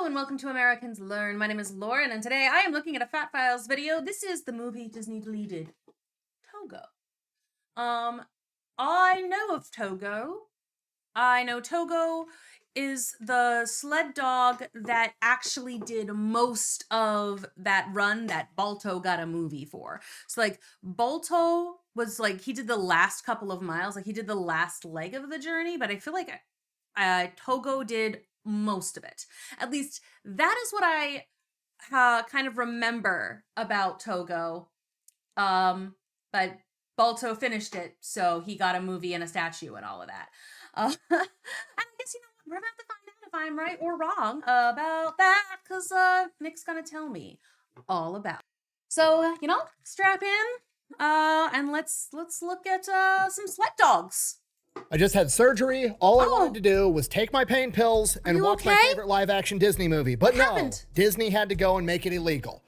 and welcome to Americans Learn. My name is Lauren, and today I am looking at a Fat Files video. This is the movie Disney deleted, Togo. I know of Togo. I know Togo is the sled dog that actually did most of that run that Balto got a movie for. So, like, Balto was, like, he did the last couple of miles. Like, he did the last leg of the journey, but I feel like Togo did most of it. At least that is what I kind of remember about Togo. But Balto finished it, so he got a movie and a statue and all of that. I guess, you know, we're about to find out if I'm right or wrong about that, because Nick's gonna tell me all about it. So, you know, strap in and let's look at some sled dogs. I just had surgery. All I wanted to do was take my pain pills and watch my favorite live-action Disney movie. But no, Disney had to go and make it illegal.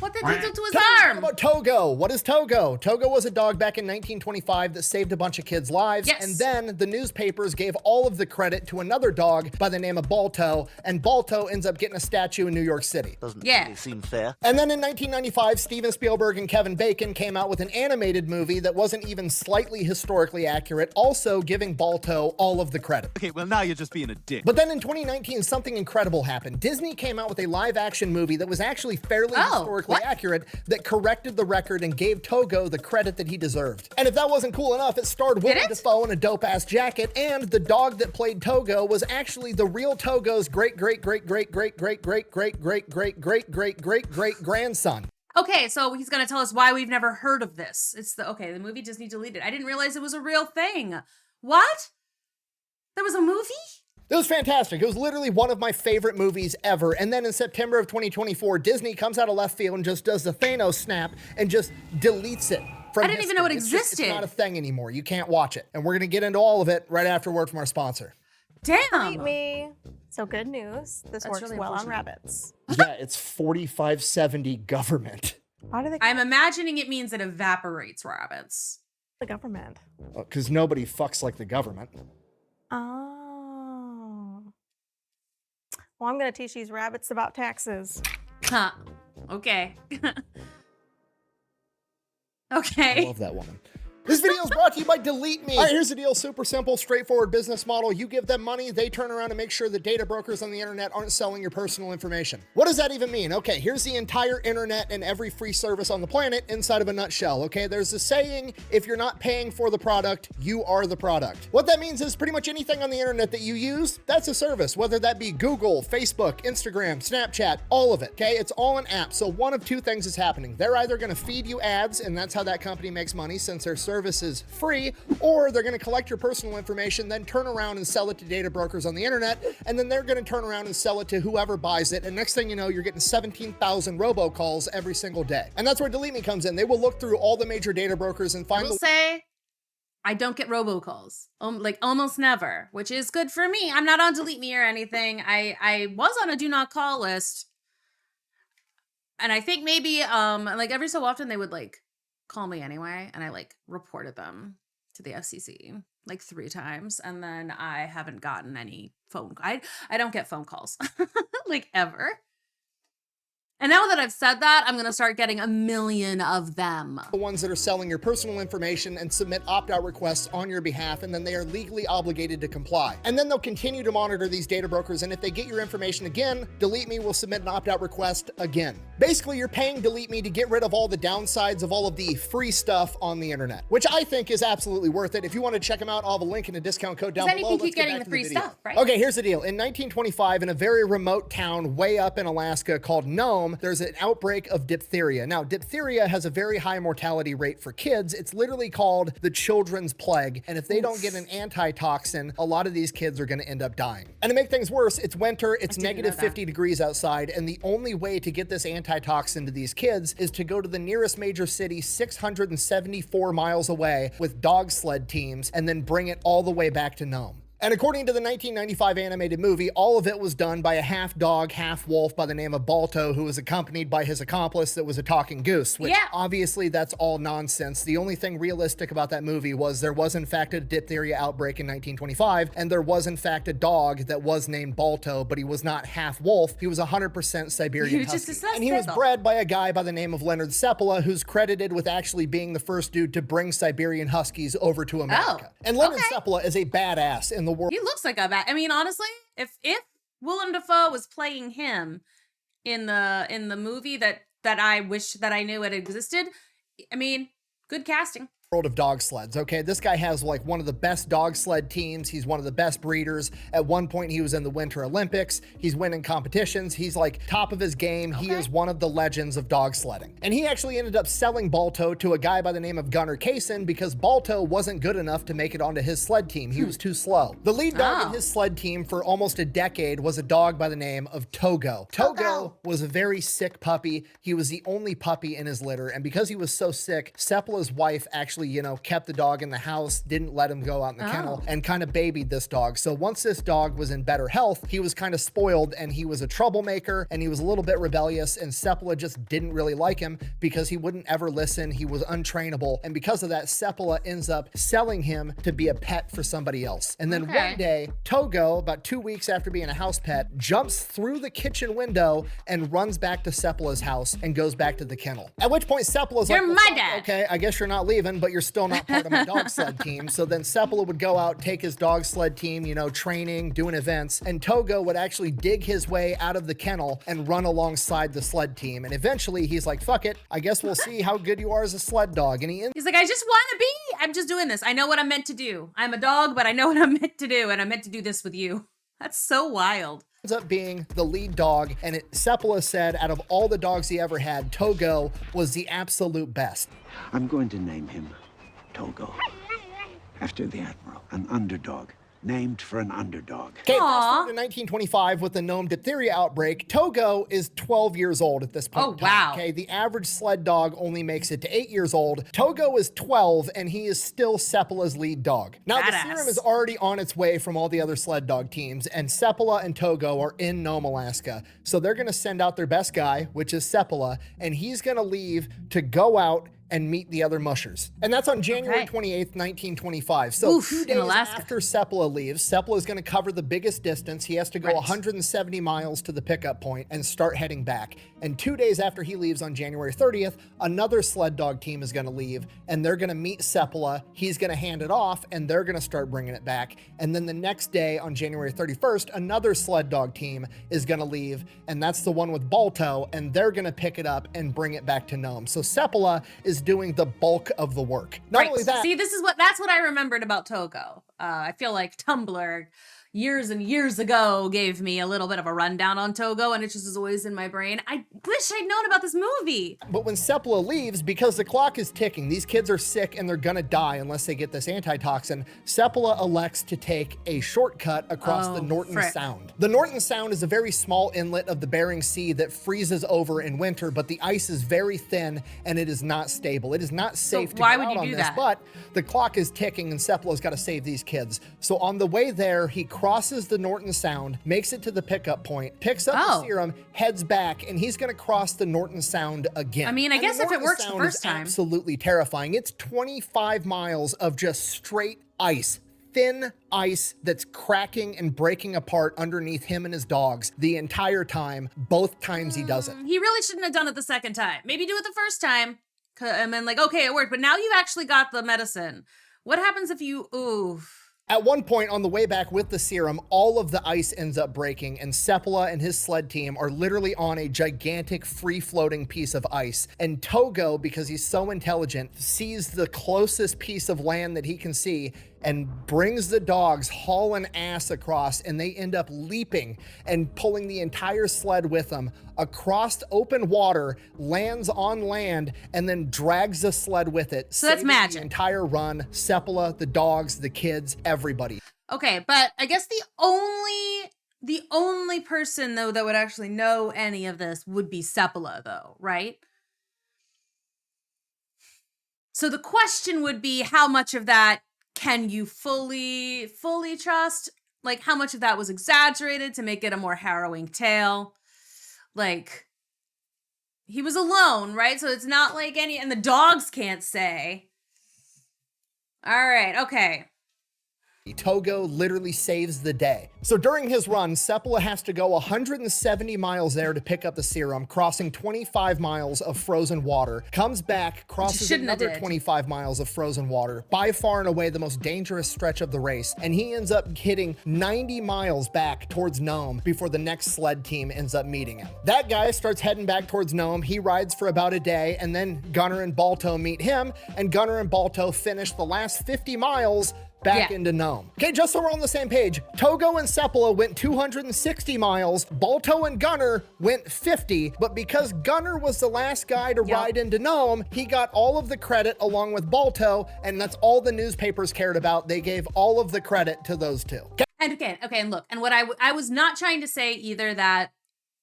What did they do to his arm? About Togo. What is Togo? Togo was a dog back in 1925 that saved a bunch of kids' lives. Yes. And then the newspapers gave all of the credit to another dog by the name of Balto. And Balto ends up getting a statue in New York City. Doesn't really seem fair. And then in 1995, Steven Spielberg and Kevin Bacon came out with an animated movie that wasn't even slightly historically accurate, also giving Balto all of the credit. Okay, well, now you're just being a dick. But then in 2019, something incredible happened. Disney came out with a live-action movie that was actually fairly historically accurate, that corrected the record and gave Togo the credit that he deserved. And if that wasn't cool enough, it starred Willem Dafoe in a dope-ass jacket, and the dog that played Togo was actually the real Togo's great-great-great-great-great-great-great-great-great-great-great-grandson. Okay, so he's gonna tell us why we've never heard of this. It's the movie Disney deleted. I didn't realize it was a real thing. What? There was a movie? It was fantastic. It was literally one of my favorite movies ever. And then in September of 2024, Disney comes out of left field and just does the Thanos snap and just deletes it from I didn't even know it existed. It's not a thing anymore. You can't watch it. And we're going to get into all of it right after a word from our sponsor. Damn. Me. So good news. This works really well on rabbits. Yeah, it's 4570 government. Why do they? I'm imagining it means it evaporates rabbits. The government. Because nobody fucks like the government. Oh. Well, I'm going to teach these rabbits about taxes. Huh. Okay. Okay. I love that woman. This video is brought to you by Delete Me. All right, here's the deal. Super simple, straightforward business model. You give them money, they turn around and make sure the data brokers on the internet aren't selling your personal information. What does that even mean? Okay, here's the entire internet and every free service on the planet inside of a nutshell, okay? There's a saying, if you're not paying for the product, you are the product. What that means is pretty much anything on the internet that you use, that's a service, whether that be Google, Facebook, Instagram, Snapchat, all of it, okay? It's all an app. So one of two things is happening. They're either gonna feed you ads, and that's how that company makes money since their service is free, or they're going to collect your personal information, then turn around and sell it to data brokers on the internet, and then they're going to turn around and sell it to whoever buys it, and next thing you know, you're getting 17,000 robocalls every single day. And that's where Delete Me comes in. They will look through all the major data brokers and find I don't get robocalls, like almost never, which is good for me. I'm not on Delete Me or anything. I was on a do not call list, and I think maybe like every so often they would like call me anyway, and I like reported them to the FCC like 3 times, and then I haven't gotten any I don't get phone calls like ever. And now that I've said that, I'm going to start getting a million of them. The ones that are selling your personal information and submit opt-out requests on your behalf, and then they are legally obligated to comply. And then they'll continue to monitor these data brokers, and if they get your information again, Delete Me will submit an opt-out request again. Basically, you're paying Delete Me to get rid of all the downsides of all of the free stuff on the internet, which I think is absolutely worth it. If you want to check them out, I'll have a link and a discount code down below. Then you can keep getting the free stuff, right? Okay, here's the deal. In 1925, in a very remote town way up in Alaska called Nome, there's an outbreak of diphtheria. Now, diphtheria has a very high mortality rate for kids. It's literally called the children's plague. And if they don't get an antitoxin, a lot of these kids are going to end up dying. And to make things worse, it's winter, it's negative 50 degrees outside, and the only way to get this antitoxin to these kids is to go to the nearest major city 674 miles away with dog sled teams and then bring it all the way back to Nome. And according to the 1995 animated movie, all of it was done by a half dog, half wolf by the name of Balto, who was accompanied by his accomplice that was a talking goose, which obviously that's all nonsense. The only thing realistic about that movie was there was in fact a diphtheria outbreak in 1925, and there was in fact a dog that was named Balto, but he was not half wolf. He was 100% Siberian Husky. And he was bred by a guy by the name of Leonard Seppala, who's credited with actually being the first dude to bring Siberian Huskies over to America. And Leonard Seppala is a badass in the world. He looks like a I mean, honestly, if Willem Dafoe was playing him in the movie that I wish that I knew it existed, I mean, good casting. World of dog sleds. Okay, this guy has like one of the best dog sled teams. He's one of the best breeders. At one point he was in the Winter Olympics. He's winning competitions. He's like top of his game. He is one of the legends of dog sledding. And he actually ended up selling Balto to a guy by the name of Gunnar Kaysen because Balto wasn't good enough to make it onto his sled team. He was too slow. The lead dog in his sled team for almost a decade was a dog by the name of Togo. Togo was a very sick puppy. He was the only puppy in his litter, and because he was so sick, Seppala's wife actually, kept the dog in the house, didn't let him go out in the kennel, and kind of babied this dog. So once this dog was in better health, he was kind of spoiled, and he was a troublemaker, and he was a little bit rebellious, and Seppala just didn't really like him because he wouldn't ever listen. He was untrainable, and because of that, Seppala ends up selling him to be a pet for somebody else. And then one day, Togo, about 2 weeks after being a house pet, jumps through the kitchen window and runs back to Seppala's house and goes back to the kennel. At which point, Seppala's like, "You're my dad. Okay, I guess you're not leaving, but you're still not part of my dog sled team." So then Seppala would go out, take his dog sled team, training, doing events, and Togo would actually dig his way out of the kennel and run alongside the sled team. And eventually he's like, fuck it, I guess we'll see how good you are as a sled dog. And he's like, I just want to be. I'm just doing this. I know what I'm meant to do. I'm a dog, but I know what I'm meant to do, and I'm meant to do this with you. That's so wild. Ends up being the lead dog, and Seppala said out of all the dogs he ever had, Togo was the absolute best. I'm going to name him Togo, after the Admiral, an underdog, named for an underdog. Okay, fast forward to 1925 with the gnome diphtheria outbreak. Togo is 12 years old at this point. Oh, wow. Okay, the average sled dog only makes it to 8 years old. Togo is 12, and he is still Seppala's lead dog. Now, the serum is already on its way from all the other sled dog teams, and Seppala and Togo are in Nome, Alaska. So they're going to send out their best guy, which is Seppala, and he's going to leave to go out and meet the other mushers. And that's on January 28th, 1925. So 2 days after Seppala leaves, Seppala is going to cover the biggest distance. He has to go 170 miles to the pickup point and start heading back. And 2 days after he leaves on January 30th, another sled dog team is going to leave, and they're going to meet Seppala. He's going to hand it off, and they're going to start bringing it back. And then the next day on January 31st, another sled dog team is going to leave, and that's the one with Balto, and they're going to pick it up and bring it back to Nome. So Seppala is doing the bulk of the work. Not only that. See, that's what I remembered about Togo. I feel like Tumblr years and years ago gave me a little bit of a rundown on Togo, and it just is always in my brain. I wish I'd known about this movie. But when Seppala leaves, because the clock is ticking, these kids are sick and they're gonna die unless they get this antitoxin, Seppala elects to take a shortcut across the Norton Sound. The Norton Sound is a very small inlet of the Bering Sea that freezes over in winter, but the ice is very thin and it is not stable. It is not safe to go out on this, but the clock is ticking and Seppala's gotta save these kids. So on the way there, he crosses the Norton Sound, makes it to the pickup point, picks up the serum, heads back, and he's going to cross the Norton Sound again. I mean, I guess if it works the first time. Absolutely terrifying. It's 25 miles of just straight ice. Thin ice that's cracking and breaking apart underneath him and his dogs the entire time, both times he does it. He really shouldn't have done it the second time. Maybe do it the first time, and then okay, it worked, but now you've actually got the medicine. What happens if you, At one point on the way back with the serum, all of the ice ends up breaking, and Seppala and his sled team are literally on a gigantic free-floating piece of ice. And Togo, because he's so intelligent, sees the closest piece of land that he can see and brings the dogs hauling ass across, and they end up leaping and pulling the entire sled with them across open water, lands on land, and then drags the sled with it. So that's magic. The entire run, Seppala, the dogs, the kids, everybody. Okay, but I guess the only person though that would actually know any of this would be Seppala though, right? So the question would be, how much of that can you fully trust? Like, how much of that was exaggerated to make it a more harrowing tale? Like, he was alone, right? So it's not like and the dogs can't say. All right, okay. Togo literally saves the day. So during his run, Seppala has to go 170 miles there to pick up the serum, crossing 25 miles of frozen water, comes back, crosses another 25 miles of frozen water, by far and away the most dangerous stretch of the race, and he ends up hitting 90 miles back towards Nome before the next sled team ends up meeting him. That guy starts heading back towards Nome. He rides for about a day, and then Gunnar and Balto meet him, and Gunnar and Balto finish the last 50 miles back into Nome. Okay, just so we're on the same page, Togo and Seppala went 260 miles, Balto and Gunnar went 50, but because Gunnar was the last guy to ride into Nome, he got all of the credit along with Balto, and that's all the newspapers cared about. They gave all of the credit to those two. Okay, and look, and what I was not trying to say either that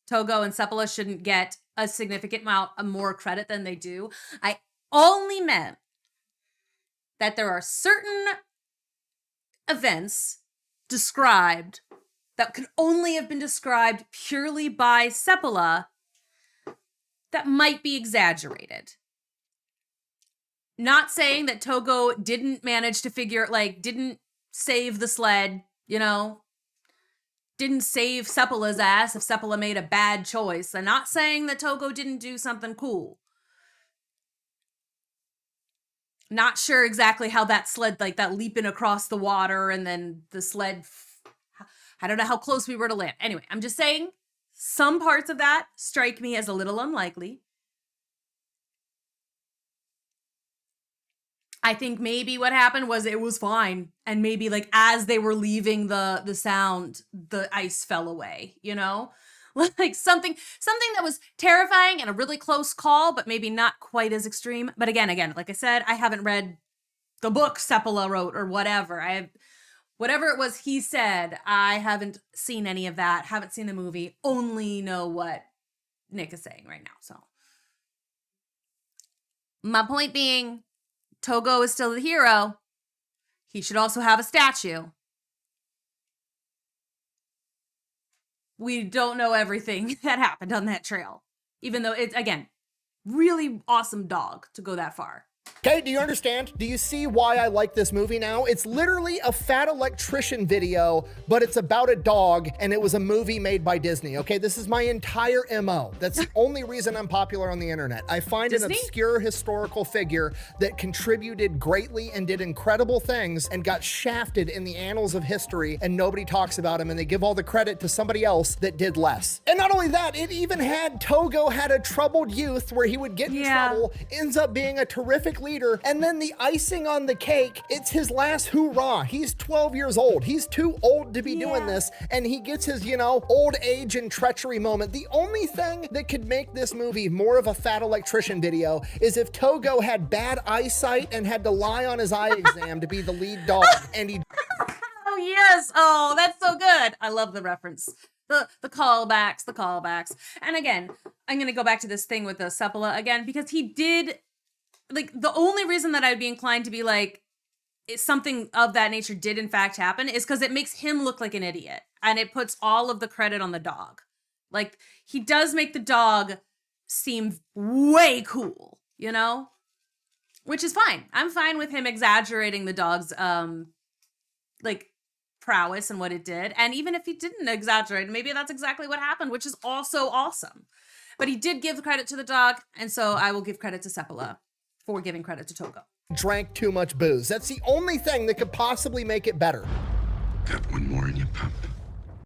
Togo and Seppala shouldn't get a significant amount of more credit than they do. I only meant that there are certain events described that could only have been described purely by Seppala that might be exaggerated. Not saying that Togo didn't manage to didn't save the sled, didn't save Seppala's ass if Seppala made a bad choice. I'm not saying that Togo didn't do something cool. Not sure exactly how that sled, like that leaping across the water and then the sled, I don't know how close we were to land. Anyway, I'm just saying some parts of that strike me as a little unlikely. I think maybe what happened was it was fine. And maybe like as they were leaving the sound, the ice fell away, Like something that was terrifying and a really close call, but maybe not quite as extreme. But again, like I said, I haven't read the book Seppala wrote or whatever. Whatever it was he said, I haven't seen any of that. Haven't seen the movie. Only know what Nick is saying right now. So my point being, Togo is still the hero. He should also have a statue. We don't know everything that happened on that trail, even though it's, again, really awesome dog to go that far. Okay, do you understand? Do you see why I like this movie now? It's literally a fat electrician video, but it's about a dog, and it was a movie made by Disney, okay? This is my entire MO. That's the only reason I'm popular on the internet. I find an obscure historical figure that contributed greatly and did incredible things and got shafted in the annals of history, and nobody talks about him, and they give all the credit to somebody else that did less. And not only that, it even had Togo had a troubled youth where he would get in trouble, ends up being a terrific leader, and then the icing on the cake, it's his last hoorah. He's 12 years old. He's too old to be doing this, and he gets his, old age and treachery moment. The only thing that could make this movie more of a fat electrician video is if Togo had bad eyesight and had to lie on his eye exam to be the lead dog, and he... Oh, yes. Oh, that's so good. I love the reference. The callbacks. And again, I'm going to go back to this thing with the Seppala again, because he did... Like, the only reason that I'd be inclined to be like, something of that nature did in fact happen is because it makes him look like an idiot. And it puts all of the credit on the dog. Like, he does make the dog seem way cool, Which is fine. I'm fine with him exaggerating the dog's, prowess and what it did. And even if he didn't exaggerate, maybe that's exactly what happened, which is also awesome. But he did give credit to the dog, and so I will give credit to Seppala for giving credit to Togo. Drank too much booze. That's the only thing that could possibly make it better. Got one more in your pump.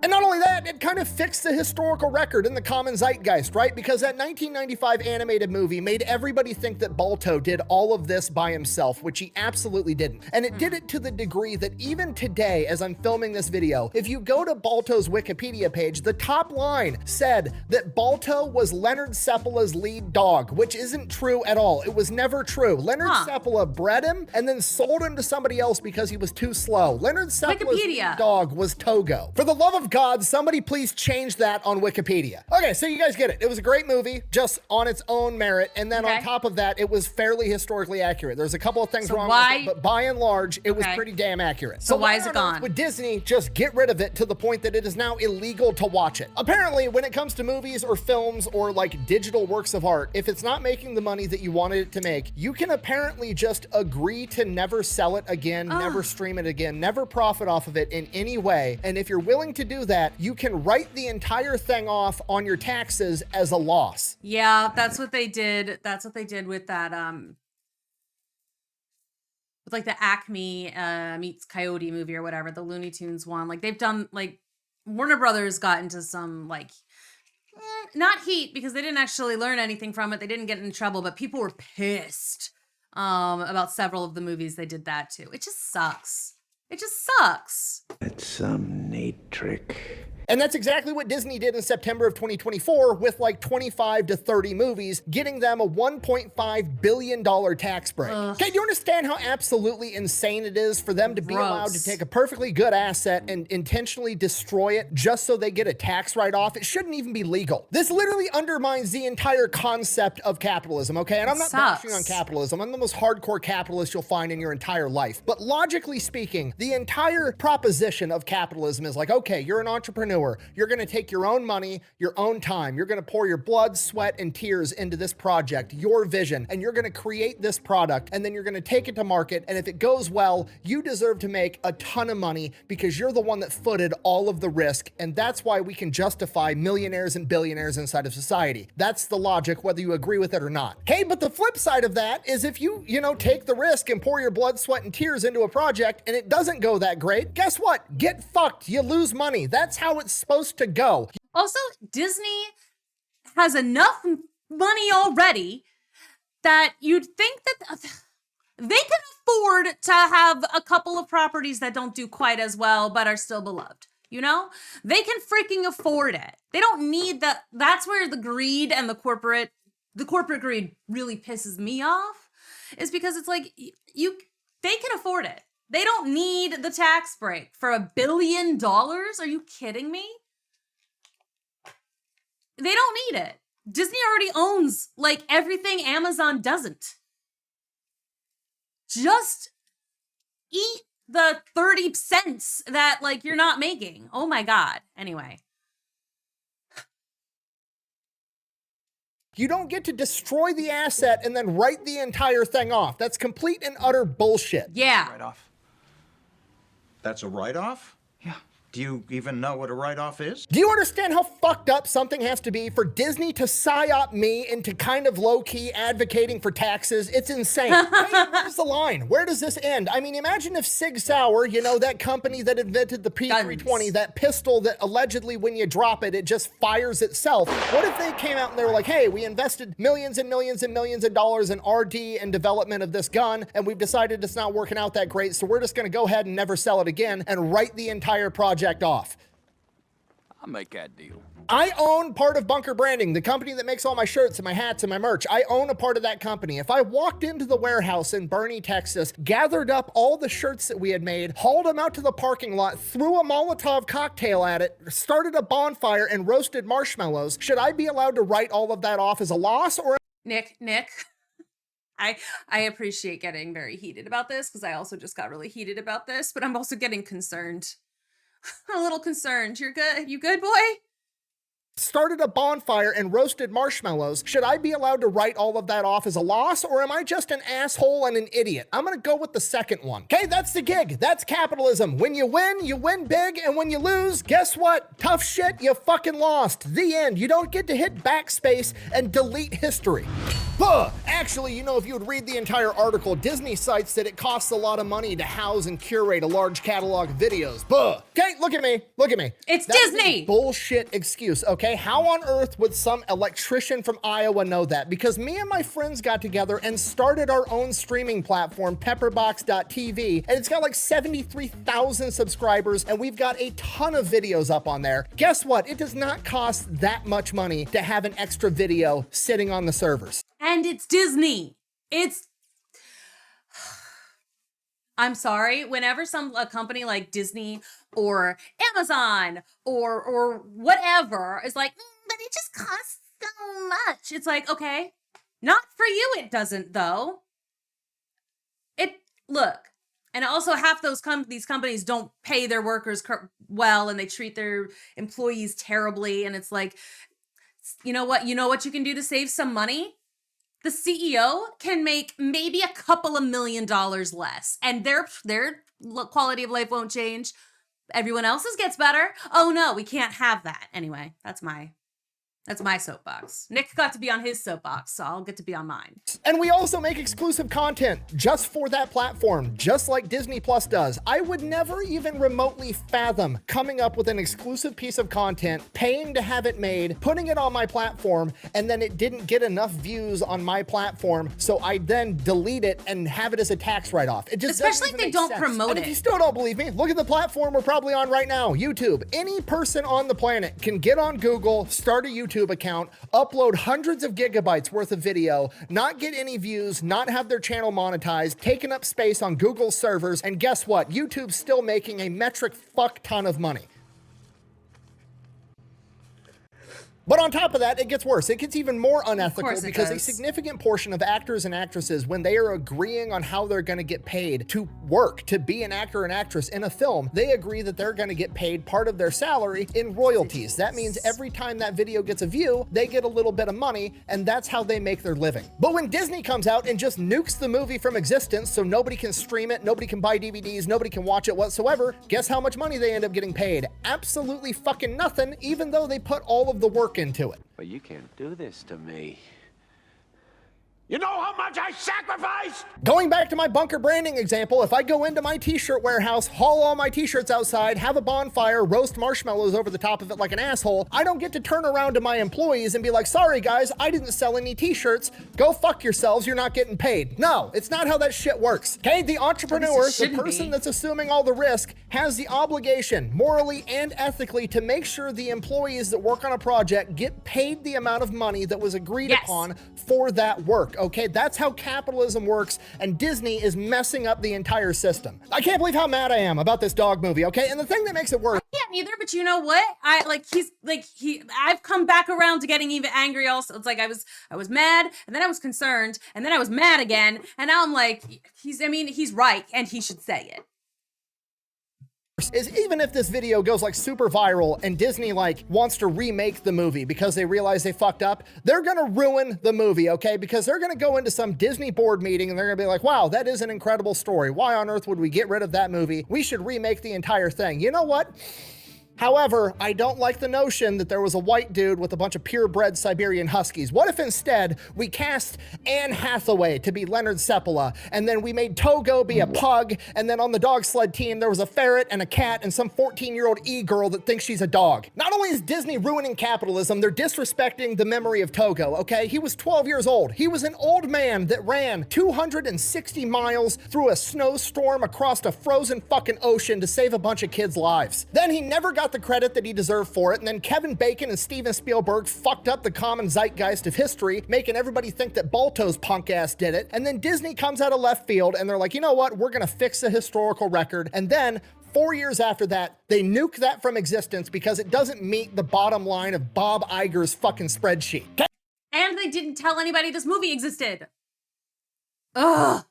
And not only that, it kind of fixed the historical record in the common zeitgeist, right? Because that 1995 animated movie made everybody think that Balto did all of this by himself, which he absolutely didn't. And it did it to the degree that even today, as I'm filming this video, if you go to Balto's Wikipedia page, the top line said that Balto was Leonard Seppala's lead dog, which isn't true at all. It was never true. Leonard Seppala bred him and then sold him to somebody else because he was too slow. Leonard Seppala's lead dog was Togo. For the love of God, somebody please change that on Wikipedia. Okay, so you guys get it. It was a great movie, just on its own merit. And then on top of that, it was fairly historically accurate. There's a couple of things wrong with it, but by and large, it was pretty damn accurate. So why is it gone? Would Disney just get rid of it to the point that it is now illegal to watch it? Apparently, when it comes to movies or films or like digital works of art, if it's not making the money that you wanted it to make, you can apparently just agree to never sell it again, never stream it again, never profit off of it in any way. And if you're willing to do that, you can write the entire thing off on your taxes as a loss. Yeah, that's what they did. That's what they did with that, with like the Acme meets Coyote movie or whatever, the Looney Tunes one. Like they've done, like Warner Brothers got into some like, not heat because they didn't actually learn anything from it. They didn't get in trouble, but people were pissed about several of the movies they did that to. It just sucks. It just sucks. It's some neat trick. And that's exactly what Disney did in September of 2024 with like 25 to 30 movies, getting them a $1.5 billion tax break. Okay, do you understand how absolutely insane it is for them to be allowed to take a perfectly good asset and intentionally destroy it just so they get a tax write-off? It shouldn't even be legal. This literally undermines the entire concept of capitalism, okay? And I'm not bashing on capitalism. I'm the most hardcore capitalist you'll find in your entire life. But logically speaking, the entire proposition of capitalism is like, okay, you're an entrepreneur. You're going to take your own money, your own time. You're going to pour your blood, sweat, and tears into this project, your vision, and you're going to create this product, and then you're going to take it to market. And if it goes well, you deserve to make a ton of money because you're the one that footed all of the risk. And that's why we can justify millionaires and billionaires inside of society. That's the logic, whether you agree with it or not. Okay, but the flip side of that is if you take the risk and pour your blood, sweat, and tears into a project and it doesn't go that great, guess what? Get fucked. You lose money. That's how it's supposed to go. Also, Disney has enough money already that you'd think that they can afford to have a couple of properties that don't do quite as well but are still beloved. You know, they can freaking afford it. They don't need that. That's where the greed and the corporate greed really pisses me off, is because it's like they can afford it. They don't need the tax break for $1 billion. Are you kidding me? They don't need it. Disney already owns like everything Amazon doesn't. Just eat the 30 cents that like you're not making. Oh my God. Anyway. You don't get to destroy the asset and then write the entire thing off. That's complete and utter bullshit. Yeah. Write-off. That's a write-off? Yeah. Do you even know what a write-off is? Do you understand how fucked up something has to be for Disney to psyop me into kind of low-key advocating for taxes? It's insane. Hey, where's the line? Where does this end? I mean, imagine if Sig Sauer, that company that invented the P320, that pistol that allegedly when you drop it, it just fires itself. What if they came out and they were like, hey, we invested millions and millions and millions of dollars in R&D and development of this gun, and we've decided it's not working out that great, so we're just gonna go ahead and never sell it again and write the entire project off. I'll make that deal. I own part of Bunker Branding, the company that makes all my shirts and my hats and my merch. I own a part of that company. If I walked into the warehouse in Bernie, Texas, gathered up all the shirts that we had made, hauled them out to the parking lot, threw a Molotov cocktail at it, started a bonfire, and roasted marshmallows, should I be allowed to write all of that off as a loss? Or Nick, I appreciate getting very heated about this because I also just got really heated about this, but I'm also getting concerned. A little concerned. You're good? You good, boy? started a bonfire and roasted marshmallows, should I be allowed to write all of that off as a loss, or am I just an asshole and an idiot? I'm gonna go with the second one. Okay, that's the gig. That's capitalism. When you win big, and when you lose, guess what? Tough shit, you fucking lost. The end. You don't get to hit backspace and delete history. Actually, you know, if you would read the entire article, Disney cites that it costs a lot of money to house and curate a large catalog of videos. Okay, look at me. It's That is a Disney. bullshit excuse, okay? How on earth would some electrician from Iowa know that? Because me and my friends got together and started our own streaming platform, pepperbox.tv, and it's got like 73,000 subscribers, and we've got a ton of videos up on there. Guess what? It does not cost that much money to have an extra video sitting on the servers. And it's Disney. It's I'm sorry, whenever a company like Disney or Amazon or whatever is like, but it just costs so much. It's like, okay, not for you it doesn't though. Look, and also half these companies don't pay their workers well, and they treat their employees terribly, and it's like, you know what you can do to save some money? The CEO can make maybe a couple of $1 million less, and their quality of life won't change. Everyone else's gets better. Oh no, we can't have that. Anyway, that's my soapbox. Nick got to be on his soapbox, so I'll get to be on mine. And we also make exclusive content just for that platform, just like Disney Plus does. I would never even remotely fathom coming up with an exclusive piece of content, paying to have it made, putting it on my platform, and then it didn't get enough views on my platform, so I then delete it and have it as a tax write-off. It just especially if they don't promote it. it. If you still don't believe me, look at the platform we're probably on right now, YouTube. Any person on the planet can get on Google, start a YouTube account, upload hundreds of gigabytes worth of video, not get any views, not have their channel monetized, taking up space on Google's servers, and guess what? YouTube's still making a metric fuck ton of money. But on top of that, it gets worse. It gets even more unethical because a significant portion of actors and actresses, when they are agreeing on how they're going to get paid to work, to be an actor and actress in a film, they agree that they're going to get paid part of their salary in royalties. That means every time that video gets a view, they get a little bit of money, and that's how they make their living. But when Disney comes out and just nukes the movie from existence so nobody can stream it, nobody can buy DVDs, nobody can watch it whatsoever, guess how much money they end up getting paid? Absolutely fucking nothing, even though they put all of the work into it. But you can't do this to me. You know how much I sacrificed? Going back to my bunker branding example, if I go into my t-shirt warehouse, haul all my t-shirts outside, have a bonfire, roast marshmallows over the top of it like an asshole, I don't get to turn around to my employees and be like, sorry guys, I didn't sell any t-shirts. Go fuck yourselves, you're not getting paid. No, it's not how that shit works. Okay, the entrepreneur, the person that's assuming all the risk, has the obligation, morally and ethically, to make sure the employees that work on a project get paid the amount of money that was agreed upon for that work. Okay, that's how capitalism works, and Disney is messing up the entire system. I can't believe how mad I am about this dog movie, okay? And the thing that makes it worse— I can't either, but you know what? I've come back around to getting even angry also. It's like I was mad, and then I was concerned, and then I was mad again, and now I'm like, he's right, and he should say it. Is even if this video goes like super viral and Disney like wants to remake the movie because they realize they fucked up, they're gonna ruin the movie, okay? Because they're gonna go into some Disney board meeting and they're gonna be like, wow, that is an incredible story. Why on earth would we get rid of that movie? We should remake the entire thing. You know what? However, I don't like the notion that there was a white dude with a bunch of purebred Siberian Huskies. What if instead we cast Anne Hathaway to be Leonard Seppala, and then we made Togo be a pug, and then on the dog sled team there was a ferret and a cat and some 14-year-old e-girl that thinks she's a dog? Not only is Disney ruining capitalism, they're disrespecting the memory of Togo, okay? He was 12 years old. He was an old man that ran 260 miles through a snowstorm across a frozen fucking ocean to save a bunch of kids' lives. Then he never got the credit that he deserved for it, and then Kevin Bacon and Steven Spielberg fucked up the common zeitgeist of history, making everybody think that Balto's punk ass did it, and then Disney comes out of left field and they're like, you know what, we're gonna fix the historical record, and then 4 years after that, they nuke that from existence because it doesn't meet the bottom line of Bob Iger's fucking spreadsheet. And they didn't tell anybody this movie existed. Ugh.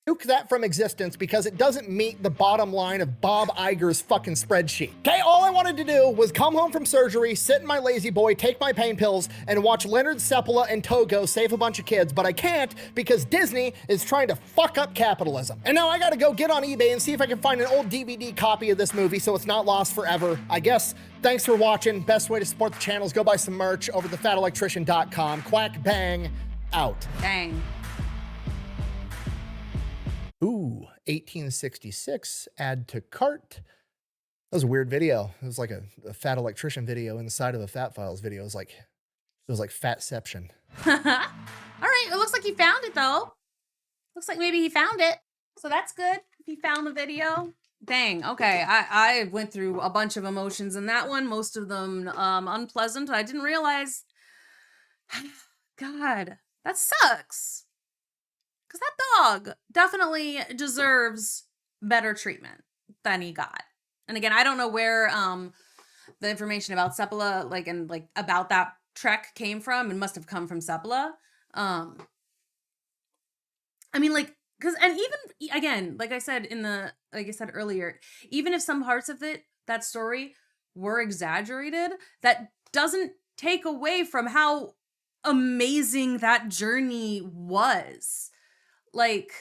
Nuke that from existence because it doesn't meet the bottom line of Bob Iger's fucking spreadsheet. Okay, all I wanted to do was come home from surgery, sit in my lazy boy, take my pain pills, and watch Leonard Seppala and Togo save a bunch of kids, but I can't because Disney is trying to fuck up capitalism. And now I gotta go get on eBay and see if I can find an old DVD copy of this movie so it's not lost forever. I guess, thanks for watching. Best way to support the channel is go buy some merch over thefatelectrician.com. Quack bang, out. Dang. Ooh, 1866, add to cart. That was a weird video. It was like a Fat Electrician video inside of a Fat Files video. It was like Fatception. All right, it looks like he found it though. Looks like maybe he found it. So that's good. He found the video. Dang, okay. I went through a bunch of emotions in that one, most of them unpleasant. I didn't realize. God, that sucks. Because that dog definitely deserves better treatment than he got. And again, I don't know where the information about Sepala, like about that trek came from. It must have come from Sepala. I mean, like, because, and even, again, like I said earlier, even if some parts of that story were exaggerated, that doesn't take away from how amazing that journey was. Like,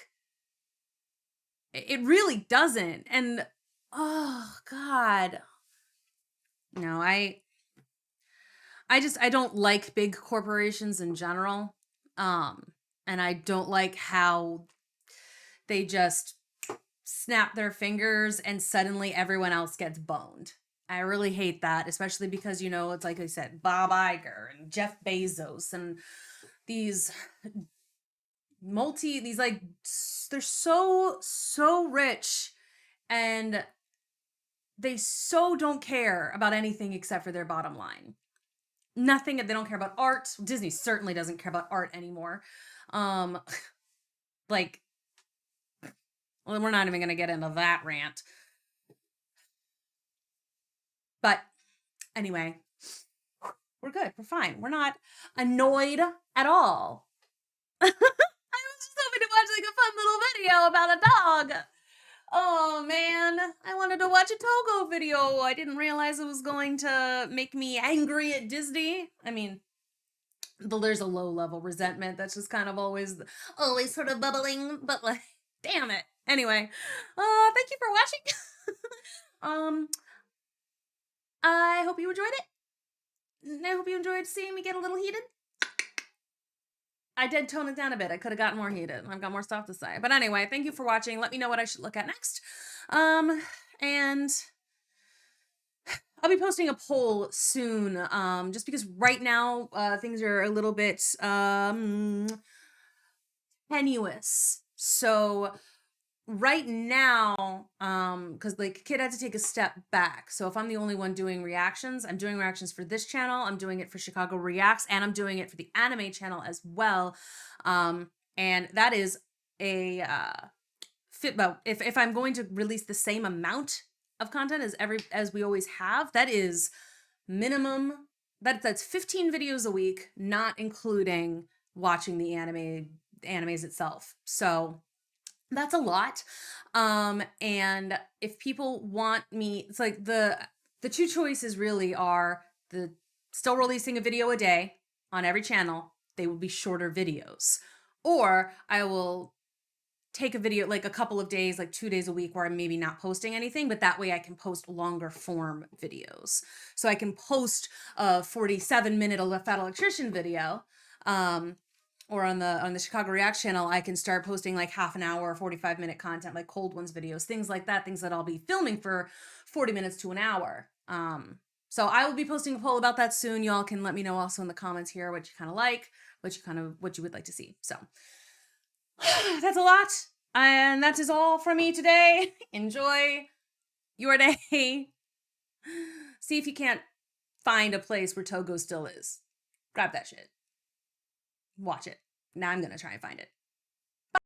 it really doesn't. And, oh, God. No, I don't like big corporations in general. And I don't like how they just snap their fingers and suddenly everyone else gets boned. I really hate that, especially because, it's like I said, Bob Iger and Jeff Bezos and these they're so rich, and they so don't care about anything except for their bottom line. Nothing. They don't care about art. Disney certainly doesn't care about art anymore. Like, well, we're not even going to get into that rant. But anyway, we're good. We're fine. We're not annoyed at all. I was just hoping to watch like a fun little video about a dog. Oh man, I wanted to watch a Togo video. I didn't realize it was going to make me angry at Disney. I mean, there's a low level resentment that's just kind of always sort of bubbling, but like, damn it. Anyway, thank you for watching. I hope you enjoyed it. I hope you enjoyed seeing me get a little heated. I did tone it down a bit. I could have gotten more heated. I've got more stuff to say. But anyway, thank you for watching. Let me know what I should look at next. And I'll be posting a poll soon, just because right now things are a little bit tenuous. So right now, because like Kid had to take a step back. So if I'm the only one doing reactions, I'm doing reactions for this channel, I'm doing it for Chicago Reacts, and I'm doing it for the anime channel as well. And that is a if I'm going to release the same amount of content as we always have, that is minimum. That's 15 videos a week, not including watching the animes itself. So that's a lot. And if people want me, it's like the two choices really are still releasing a video a day on every channel. They will be shorter videos, or I will take a video like a couple of days, like 2 days a week, where I'm maybe not posting anything, but that way I can post longer form videos. So I can post a 47-minute Fat Electrician video, or on the Chicago React channel, I can start posting like half an hour, 45-minute content, like Cold Ones videos, things like that, things that I'll be filming for 40 minutes to an hour. So I will be posting a poll about that soon. Y'all can let me know also in the comments here what you kind of like, what you would like to see. So that's a lot. And that is all from me today. Enjoy your day. See if you can't find a place where Togo still is. Grab that shit. Watch it. Now I'm going to try and find it.